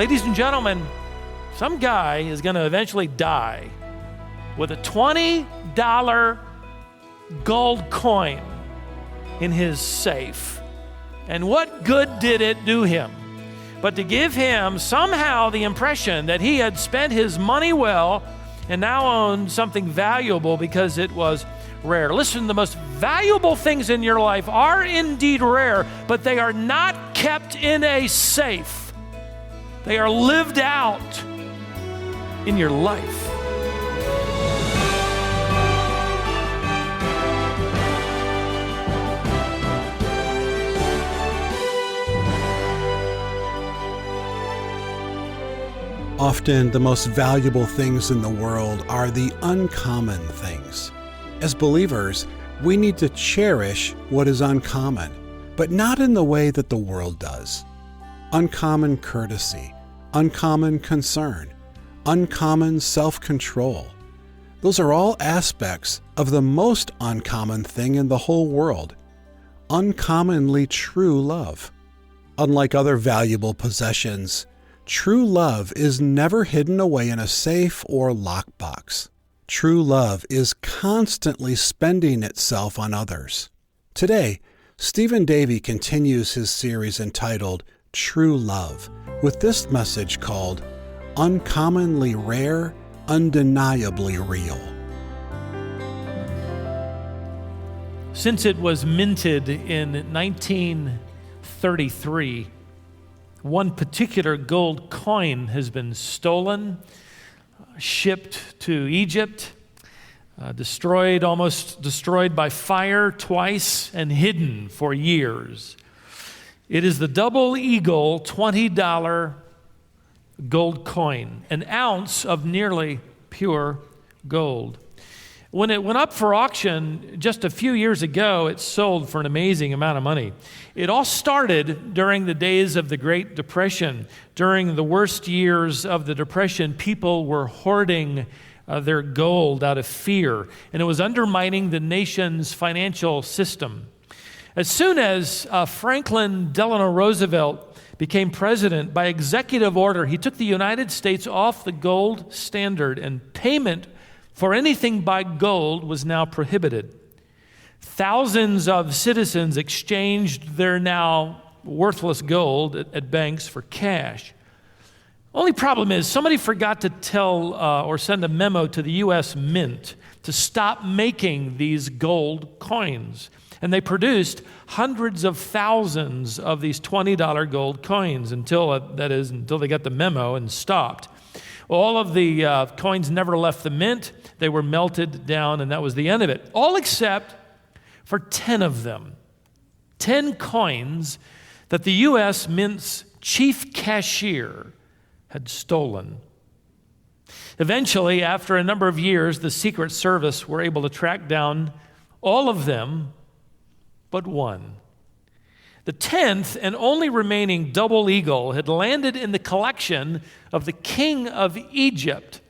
Ladies and gentlemen, some guy is going to eventually die with a $20 gold coin in his safe. And what good did it do him but to give him somehow the impression that he had spent his money well and now owned something valuable because it was rare. Listen, the most valuable things in your life are indeed rare, but they are not kept in a safe. They are lived out in your life. Often the most valuable things in the world are the uncommon things. As believers, we need to cherish what is uncommon, but not in the way that the world does. Uncommon courtesy, uncommon concern, uncommon self-control. Those are all aspects of the most uncommon thing in the whole world, uncommonly true love. Unlike other valuable possessions, true love is never hidden away in a safe or lockbox. True love is constantly spending itself on others. Today, Stephen Davey continues his series entitled True Love with this message called Uncommonly Rare, Undeniably Real. Since it was minted in 1933, one particular gold coin has been stolen, shipped to Egypt, almost destroyed by fire twice, and hidden for years. It is the double eagle $20 gold coin, an ounce of nearly pure gold. When it went up for auction just a few years ago, it sold for an amazing amount of money. It all started during the days of the Great Depression. During the worst years of the Depression, people were hoarding their gold out of fear, and it was undermining the nation's financial system. As soon as Franklin Delano Roosevelt became president, by executive order, he took the United States off the gold standard, and payment for anything by gold was now prohibited. Thousands of citizens exchanged their now worthless gold at banks for cash. Only problem is somebody forgot to tell or send a memo to the U.S. Mint to stop making these gold coins. And they produced hundreds of thousands of these $20 gold coins until they got the memo and stopped. All of the coins never left the mint. They were melted down, and that was the end of it. All except for 10 of them. 10 coins that the U.S. Mint's chief cashier had stolen. Eventually, after a number of years, the Secret Service were able to track down all of them but one. The 10th and only remaining double eagle had landed in the collection of the king of Egypt,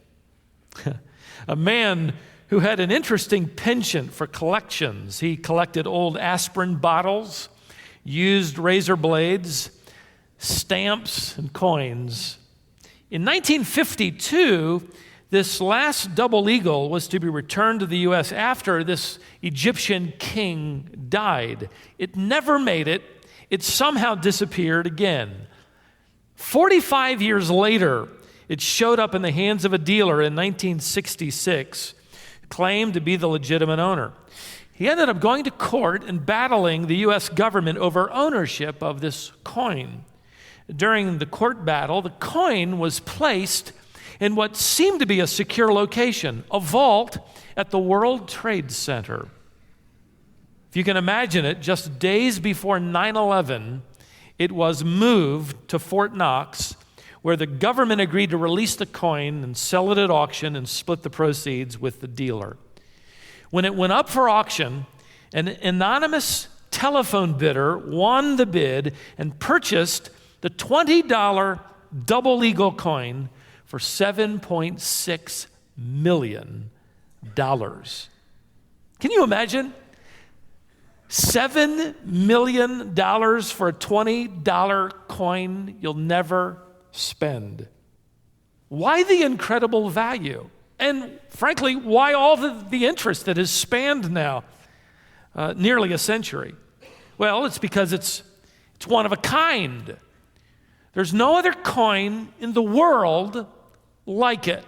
a man who had an interesting penchant for collections. He collected old aspirin bottles, used razor blades, stamps, and coins. In 1952, this last double eagle was to be returned to the U.S. after this Egyptian king died. It never made it. It somehow disappeared again. 45 years later, it showed up in the hands of a dealer in 1966, claimed to be the legitimate owner. He ended up going to court and battling the U.S. government over ownership of this coin. During the court battle, the coin was placed in what seemed to be a secure location, a vault at the World Trade Center. If you can imagine it, just days before 9/11, it was moved to Fort Knox, where the government agreed to release the coin and sell it at auction and split the proceeds with the dealer. When it went up for auction, an anonymous telephone bidder won the bid and purchased the $20 double eagle coin for $7.6 million. Can you imagine? $7 million for a $20 coin you'll never spend. Why the incredible value? And frankly, why all the interest that has spanned now nearly a century? Well, it's because it's one of a kind. There's no other coin in the world like it.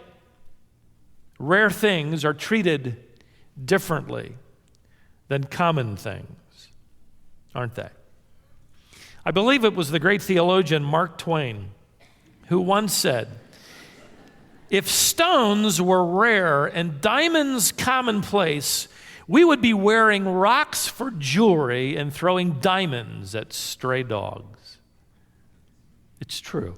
Rare things are treated differently than common things, aren't they? I believe it was the great theologian Mark Twain who once said, "If stones were rare and diamonds commonplace, we would be wearing rocks for jewelry and throwing diamonds at stray dogs." It's true.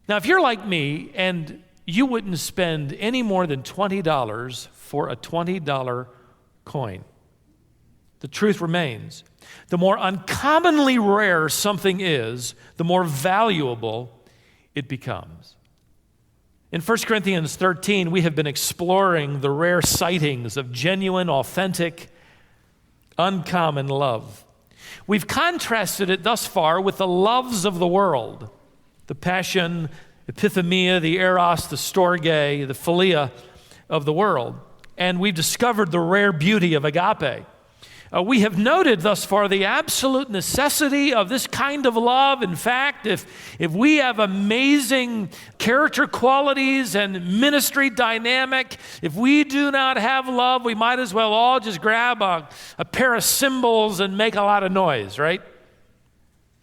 Now, if you're like me and you wouldn't spend any more than $20 for a $20 coin, the truth remains, the more uncommonly rare something is, the more valuable it becomes. In 1 Corinthians 13, we have been exploring the rare sightings of genuine, authentic, uncommon love. We've contrasted it thus far with the loves of the world, the passion, epithemia, the eros, the storge, the philia of the world. And we've discovered the rare beauty of agape. We have noted thus far the absolute necessity of this kind of love. In fact, if we have amazing character qualities and ministry dynamic, if we do not have love, we might as well all just grab a pair of cymbals and make a lot of noise, right?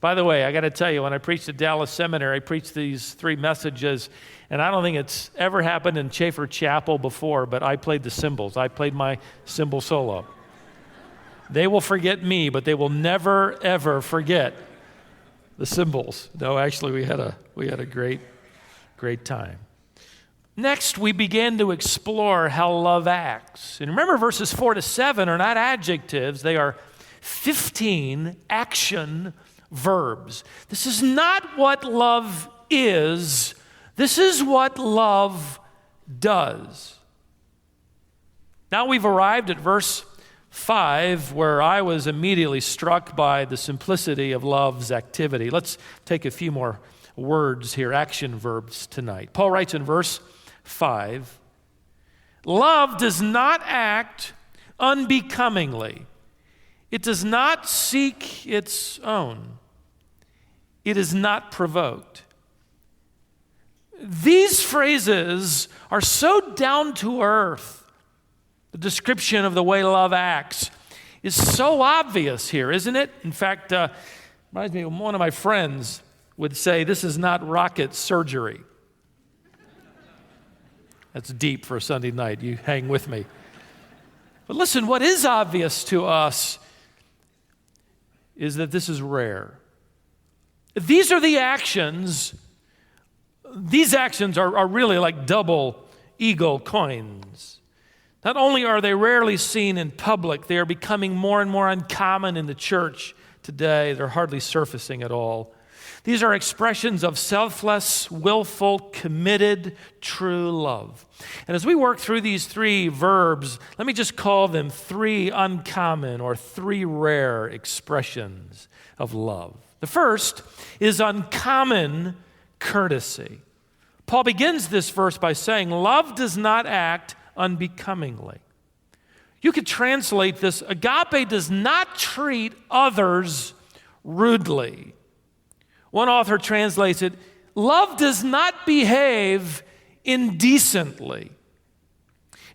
By the way, I got to tell you, when I preached at Dallas Seminary, I preached these 3 messages, and I don't think it's ever happened in Schaefer Chapel before, but I played the cymbals. I played my cymbal solo. They will forget me, but they will never, ever forget the cymbals. No, actually, we had a great time. Next, we began to explore how love acts. And remember, verses 4 to 7 are not adjectives. They are 15 action verbs. This is not what love is. This is what love does. Now we've arrived at verse 5, where I was immediately struck by the simplicity of love's activity. Let's take a few more words here, action verbs tonight. Paul writes in verse 5, "Love does not act unbecomingly. It does not seek its own. It is not provoked." These phrases are so down to earth. The description of the way love acts is so obvious here, isn't it? In fact, reminds me of one of my friends would say, "This is not rocket surgery." That's deep for a Sunday night. You hang with me. But listen, what is obvious to us is that this is rare. These are the actions. These actions are really like double eagle coins. Not only are they rarely seen in public, they are becoming more and more uncommon in the church today. They're hardly surfacing at all. These are expressions of selfless, willful, committed, true love. And as we work through these 3 verbs, let me just call them 3 uncommon or 3 rare expressions of love. The first is uncommon courtesy. Paul begins this verse by saying, "Love does not act unbecomingly." You could translate this, agape does not treat others rudely. One author translates it, love does not behave indecently.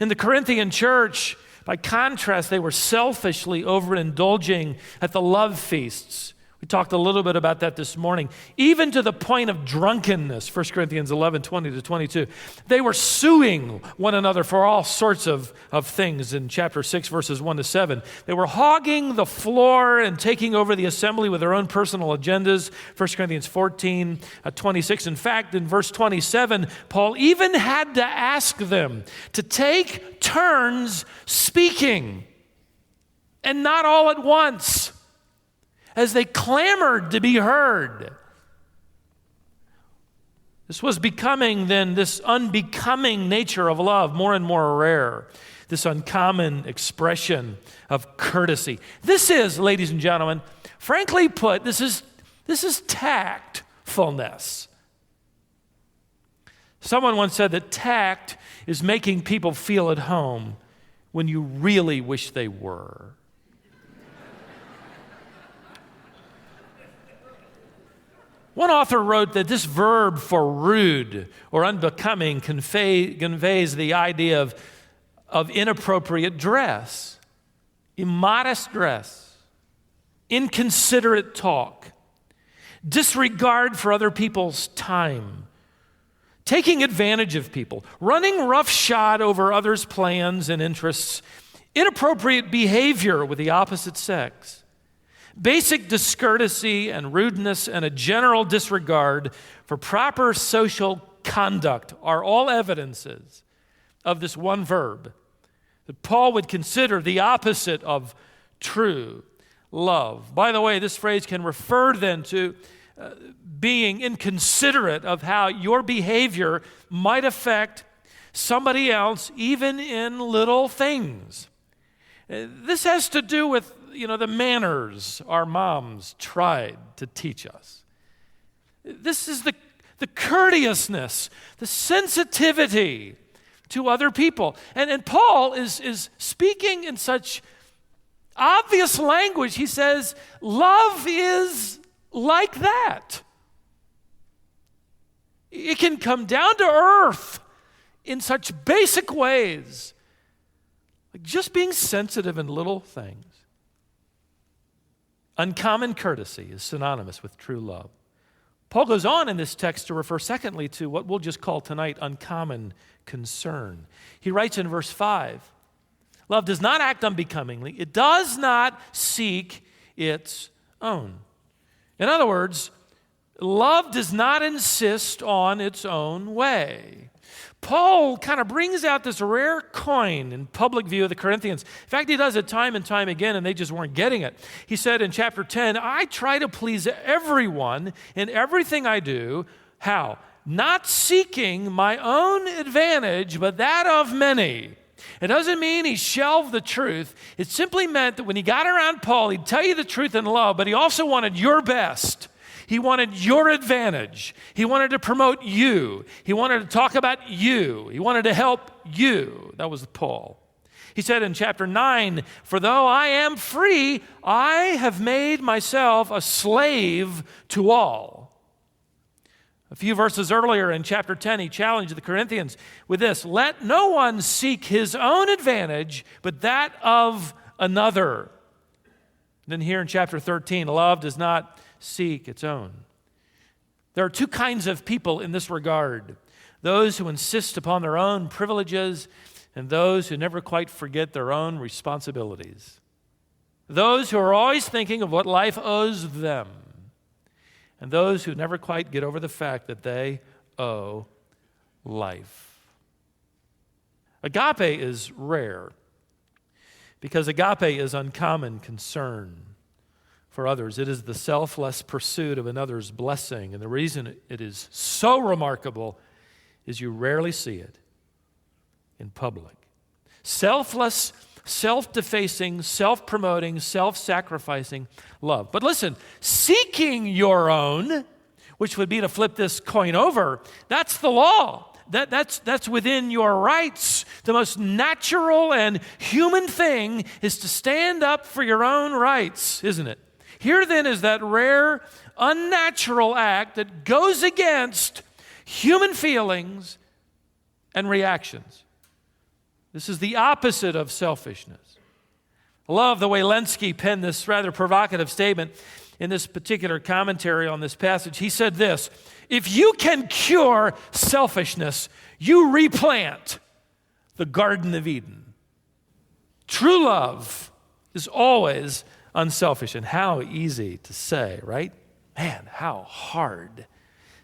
In the Corinthian church, by contrast, they were selfishly overindulging at the love feasts. We talked a little bit about that this morning, even to the point of drunkenness, 1 Corinthians 11, 20 to 22. They were suing one another for all sorts of things in chapter 6, verses 1 to 7. They were hogging the floor and taking over the assembly with their own personal agendas, 1 Corinthians 14, 26. In fact, in verse 27, Paul even had to ask them to take turns speaking, and not all at once, as they clamored to be heard. This was becoming then this unbecoming nature of love, more and more rare, this uncommon expression of courtesy. This is, ladies and gentlemen, frankly put, this is tactfulness. Someone once said that tact is making people feel at home when you really wish they were. One author wrote that this verb for rude or unbecoming conveys the idea of inappropriate dress, immodest dress, inconsiderate talk, disregard for other people's time, taking advantage of people, running roughshod over others' plans and interests, inappropriate behavior with the opposite sex. Basic discourtesy and rudeness and a general disregard for proper social conduct are all evidences of this one verb that Paul would consider the opposite of true love. By the way, this phrase can refer then to being inconsiderate of how your behavior might affect somebody else, even in little things. This has to do with the manners our moms tried to teach us. This is the courteousness, the sensitivity to other people. And Paul is speaking in such obvious language. He says, love is like that. It can come down to earth in such basic ways, like just being sensitive in little things. Uncommon courtesy is synonymous with true love. Paul goes on in this text to refer, secondly, to what we'll just call tonight uncommon concern. He writes in verse 5, love does not act unbecomingly. It does not seek its own. In other words, love does not insist on its own way. Paul kind of brings out this rare coin in public view of the Corinthians. In fact, he does it time and time again, and they just weren't getting it. He said in chapter 10, I try to please everyone in everything I do. How? Not seeking my own advantage, but that of many. It doesn't mean he shelved the truth. It simply meant that when he got around Paul, he'd tell you the truth in love, but he also wanted your best. He wanted your advantage. He wanted to promote you. He wanted to talk about you. He wanted to help you. That was Paul. He said in chapter 9, for though I am free, I have made myself a slave to all. A few verses earlier in chapter 10, he challenged the Corinthians with this, let no one seek his own advantage, but that of another. Then here in chapter 13, love does not seek its own. There are two kinds of people in this regard. Those who insist upon their own privileges and those who never quite forget their own responsibilities. Those who are always thinking of what life owes them. And those who never quite get over the fact that they owe life. Agape is rare because agape is uncommon concern for others. It is the selfless pursuit of another's blessing. And the reason it is so remarkable is you rarely see it in public. Selfless, self-defacing, self-promoting, self-sacrificing love. But listen, seeking your own, which would be to flip this coin over, that's the law. That's within your rights. The most natural and human thing is to stand up for your own rights, isn't it? Here then is that rare, unnatural act that goes against human feelings and reactions. This is the opposite of selfishness. I love the way Lenski penned this rather provocative statement in this particular commentary on this passage. He said this, if you can cure selfishness, you replant the Garden of Eden. True love is always unselfish, and how easy to say, right? Man, how hard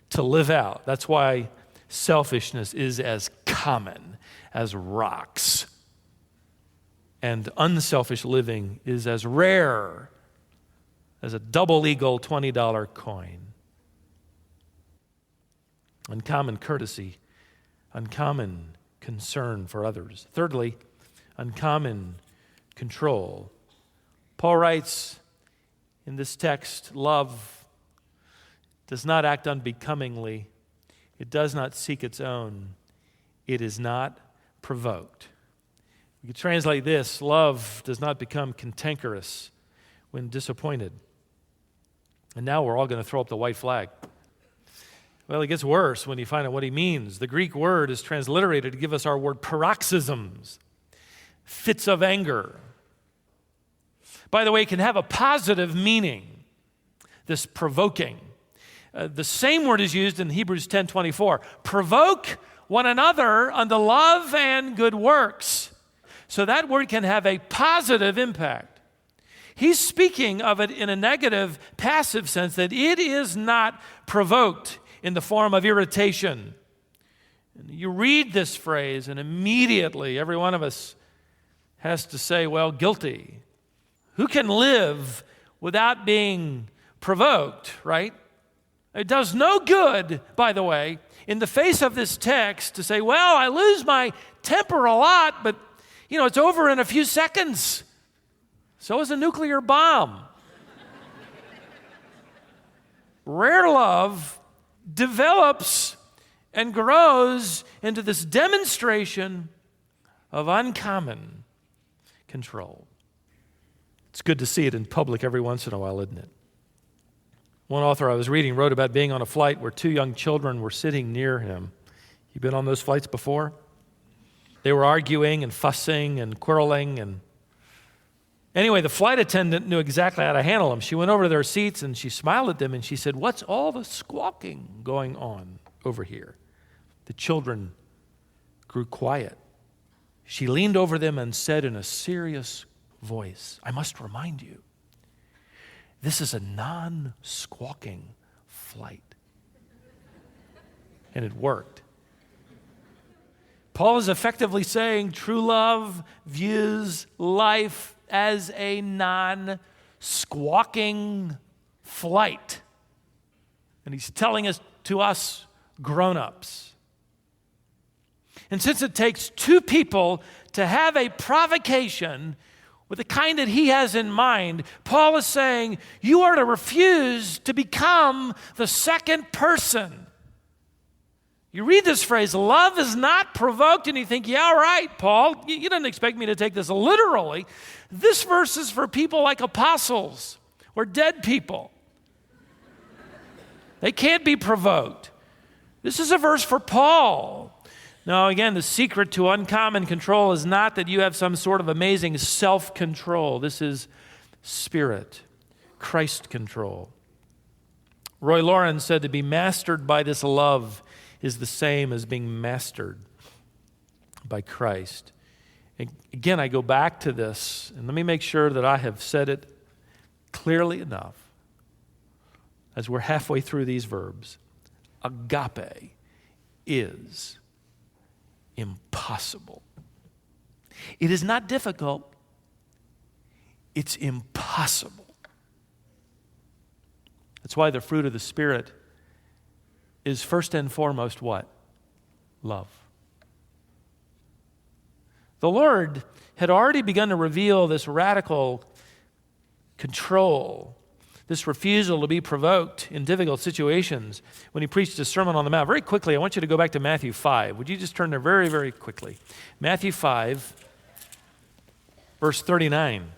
to live out. That's why selfishness is as common as rocks. And unselfish living is as rare as a double eagle $20 coin. Uncommon courtesy, uncommon concern for others. Thirdly, uncommon control. Paul writes in this text, love does not act unbecomingly. It does not seek its own. It is not provoked. We could translate this: love does not become cantankerous when disappointed. And now we're all going to throw up the white flag. Well, it gets worse when you find out what he means. The Greek word is transliterated to give us our word paroxysms, fits of anger. By the way, it can have a positive meaning, this provoking. The same word is used in Hebrews 10:24. Provoke one another unto love and good works. So that word can have a positive impact. He's speaking of it in a negative, passive sense, that it is not provoked in the form of irritation. And you read this phrase, and immediately every one of us has to say, well, guilty. Who can live without being provoked, right? It does no good, by the way, in the face of this text to say, well, I lose my temper a lot, but, it's over in a few seconds. So is a nuclear bomb. Rare love develops and grows into this demonstration of uncommon control. It's good to see it in public every once in a while, isn't it? One author I was reading wrote about being on a flight where two young children were sitting near him. You been on those flights before? They were arguing and fussing and quarreling. And anyway, the flight attendant knew exactly how to handle them. She went over to their seats and she smiled at them and she said, "What's all the squawking going on over here?" The children grew quiet. She leaned over them and said in a serious voice, "I must remind you, this is a non-squawking flight." And it worked. Paul is effectively saying true love views life as a non-squawking flight. And he's telling us to us grown-ups. And since it takes two people to have a provocation with the kind that he has in mind, Paul is saying you are to refuse to become the second person. You read this phrase, love is not provoked, and you think, yeah, right, Paul, you didn't expect me to take this literally. This verse is for people like apostles or dead people. They can't be provoked. This is a verse for Paul. Now, again, the secret to uncommon control is not that you have some sort of amazing self-control. This is spirit, Christ control. Roy Lauren said to be mastered by this love is the same as being mastered by Christ. And again, I go back to this, and let me make sure that I have said it clearly enough as we're halfway through these verbs. Agape is impossible. It is not difficult. It's impossible. That's why the fruit of the Spirit is first and foremost what? Love. The Lord had already begun to reveal this radical control, this refusal to be provoked in difficult situations when he preached his Sermon on the Mount. Very quickly, I want you to go back to Matthew 5. Would you just turn there very, very quickly? Matthew 5, verse 39.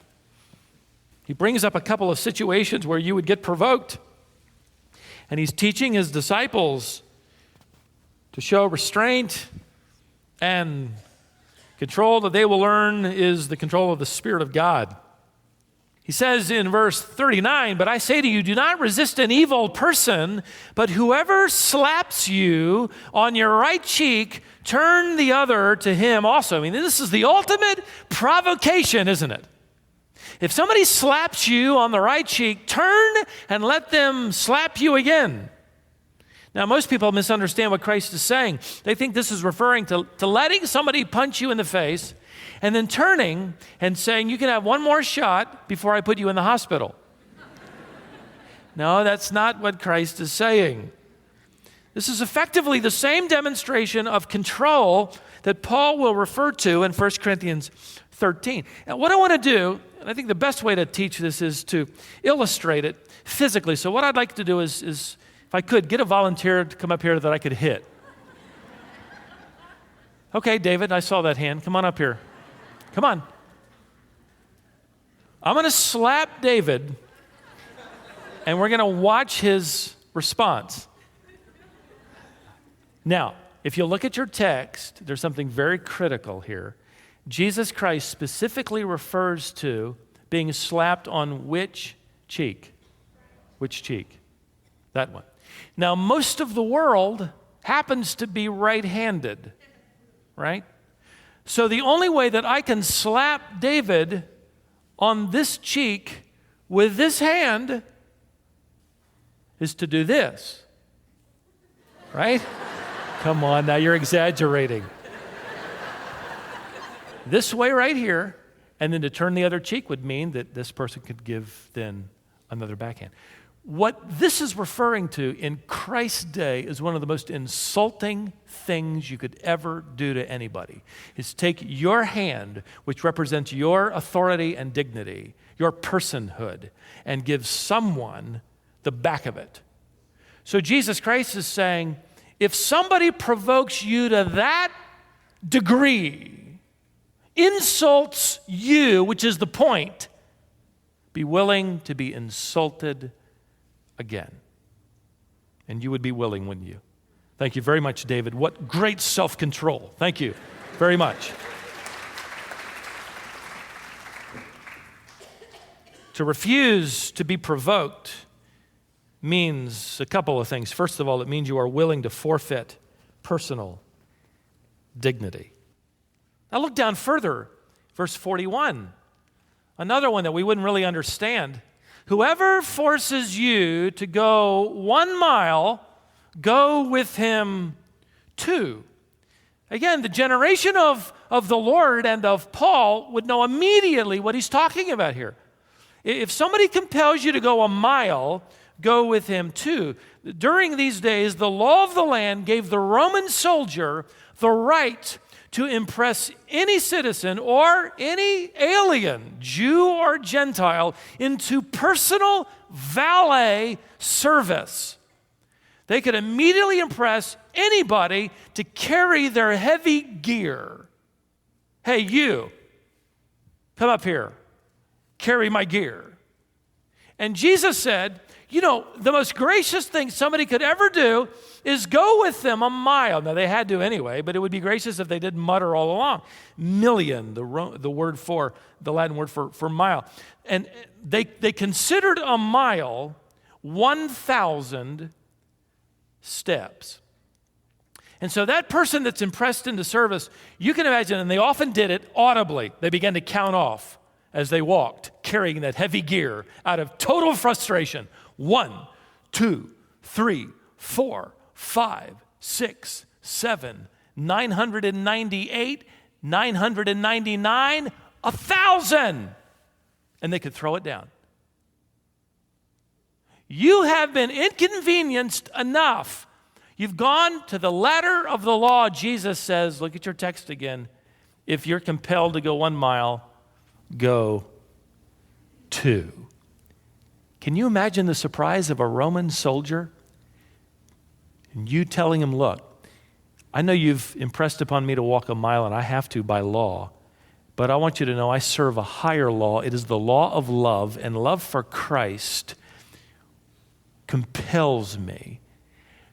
He brings up a couple of situations where you would get provoked. And he's teaching his disciples to show restraint and control that they will learn is the control of the Spirit of God. He says in verse 39, "But I say to you, do not resist an evil person, but whoever slaps you on your right cheek, turn the other to him also." I mean, this is the ultimate provocation, isn't it? If somebody slaps you on the right cheek, turn and let them slap you again. Now, most people misunderstand what Christ is saying. They think this is referring to letting somebody punch you in the face and then turning and saying, "You can have one more shot before I put you in the hospital." No, that's not what Christ is saying. This is effectively the same demonstration of control that Paul will refer to in 1 Corinthians 13. And what I want to do, and I think the best way to teach this is to illustrate it physically. So what I'd like to do is if I could, get a volunteer to come up here that I could hit. Okay, David, I saw that hand. Come on up here. Come on. I'm going to slap David, and we're going to watch his response. Now, if you look at your text, there's something very critical here. Jesus Christ specifically refers to being slapped on which cheek? Which cheek? That one. Now, most of the world happens to be right-handed, right? So the only way that I can slap David on this cheek with this hand is to do this, right? Come on, now you're exaggerating. This way right here, and then to turn the other cheek would mean that this person could give then another backhand. What this is referring to in Christ's day is one of the most insulting things you could ever do to anybody, is take your hand, which represents your authority and dignity, your personhood, and give someone the back of it. So Jesus Christ is saying, if somebody provokes you to that degree, insults you, which is the point, be willing to be insulted again. And you would be willing, wouldn't you? Thank you very much, David. What great self-control. Thank you very much. To refuse to be provoked means a couple of things. First of all, it means you are willing to forfeit personal dignity. Now look down further, verse 41. Another one that we wouldn't really understand. Whoever forces you to go 1 mile, go with him 2. Again, the generation of the Lord and of Paul would know immediately what he's talking about here. If somebody compels you to go 1 mile, go with him 2. During these days, the law of the land gave the Roman soldier the right to impress any citizen or any alien, Jew or Gentile, into personal valet service. They could immediately impress anybody to carry their heavy gear. Hey, you, come up here, carry my gear. And Jesus said, you know, the most gracious thing somebody could ever do is go with them 1 mile. Now, they had to anyway, but it would be gracious if they didn't mutter all along. Million, the Latin word for mile. And they considered 1 mile 1,000 steps. And so that person that's impressed into service, you can imagine, and they often did it audibly. They began to count off as they walked, carrying that heavy gear out of total frustration. 1, 2, 3, 4, 5, 6, 7, 998, 999, 1,000. And they could throw it down. You have been inconvenienced enough. You've gone to the letter of the law. Jesus says, look at your text again. If you're compelled to go 1 mile, go 2. Can you imagine the surprise of a Roman soldier? And you telling him, look, I know you've impressed upon me to walk 1 mile, and I have to by law, but I want you to know I serve a higher law. It is the law of love, and love for Christ compels me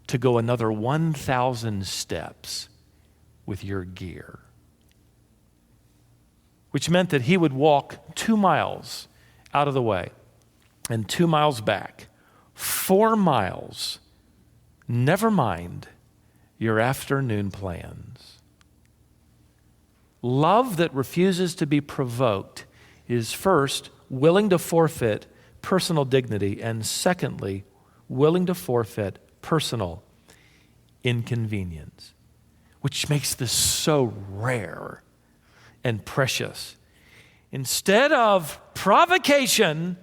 to go another 1,000 steps with your gear. Which meant that he would walk 2 miles out of the way and 2 miles back, 4 miles, never mind your afternoon plans. Love that refuses to be provoked is first willing to forfeit personal dignity, and secondly, willing to forfeit personal inconvenience, which makes this so rare and precious. Instead of provocation,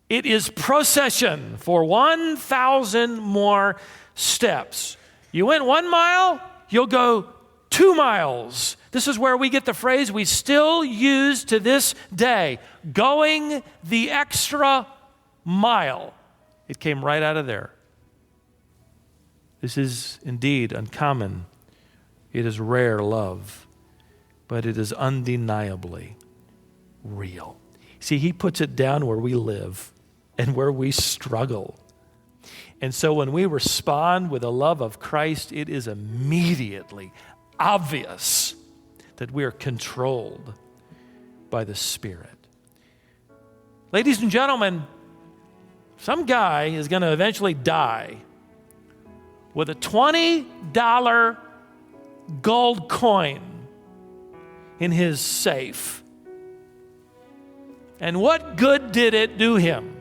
it is procession for 1,000 more steps. You went 1 mile, you'll go 2 miles. This is where we get the phrase we still use to this day, going the extra mile. It came right out of there. This is indeed uncommon It is rare love, but it is undeniably real. See, he puts it down where we live and where we struggle. And so when we respond with the love of Christ, it is immediately obvious that we are controlled by the Spirit. Ladies and gentlemen, some guy is going to eventually die with a $20 gold coin in his safe. And what good did it do him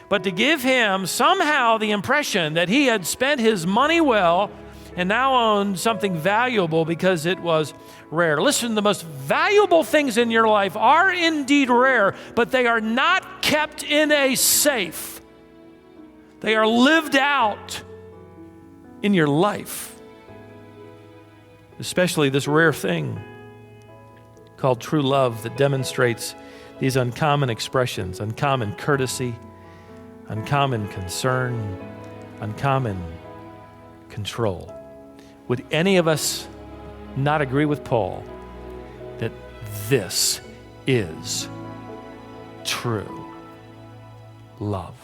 but to give him somehow the impression that he had spent his money well and now owned something valuable because it was rare? Listen, the most valuable things in your life are indeed rare, but they are not kept in a safe. They are lived out in your life. Especially this rare thing called true love that demonstrates these uncommon expressions, uncommon courtesy, uncommon concern, uncommon control. Would any of us not agree with Paul that this is true love?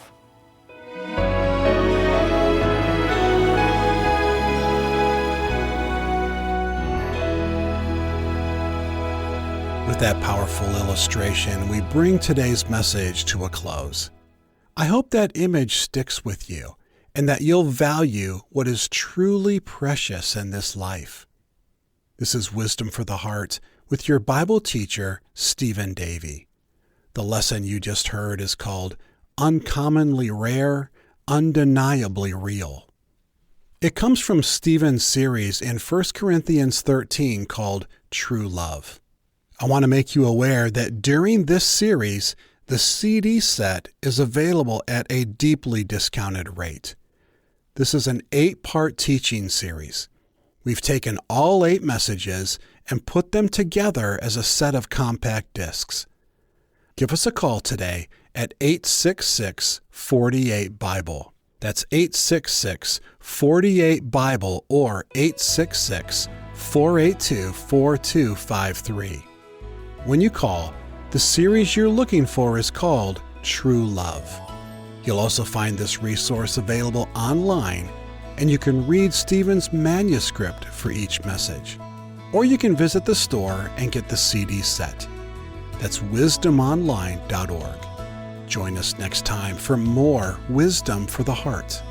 With that powerful illustration, we bring today's message to a close. I hope that image sticks with you and that you'll value what is truly precious in this life. This is Wisdom for the Heart with your Bible teacher, Stephen Davey. The lesson you just heard is called Uncommonly Rare, Undeniably Real. It comes from Stephen's series in 1 Corinthians 13 called True Love. I want to make you aware that during this series, the CD set is available at a deeply discounted rate. This is an 8-part teaching series. We've taken all 8 messages and put them together as a set of compact discs. Give us a call today at 866-48-BIBLE. That's 866-48-BIBLE or 866-482-4253. When you call, the series you're looking for is called True Love. You'll also find this resource available online, and you can read Stephen's manuscript for each message. Or you can visit the store and get the CD set. That's wisdomonline.org. Join us next time for more Wisdom for the Heart.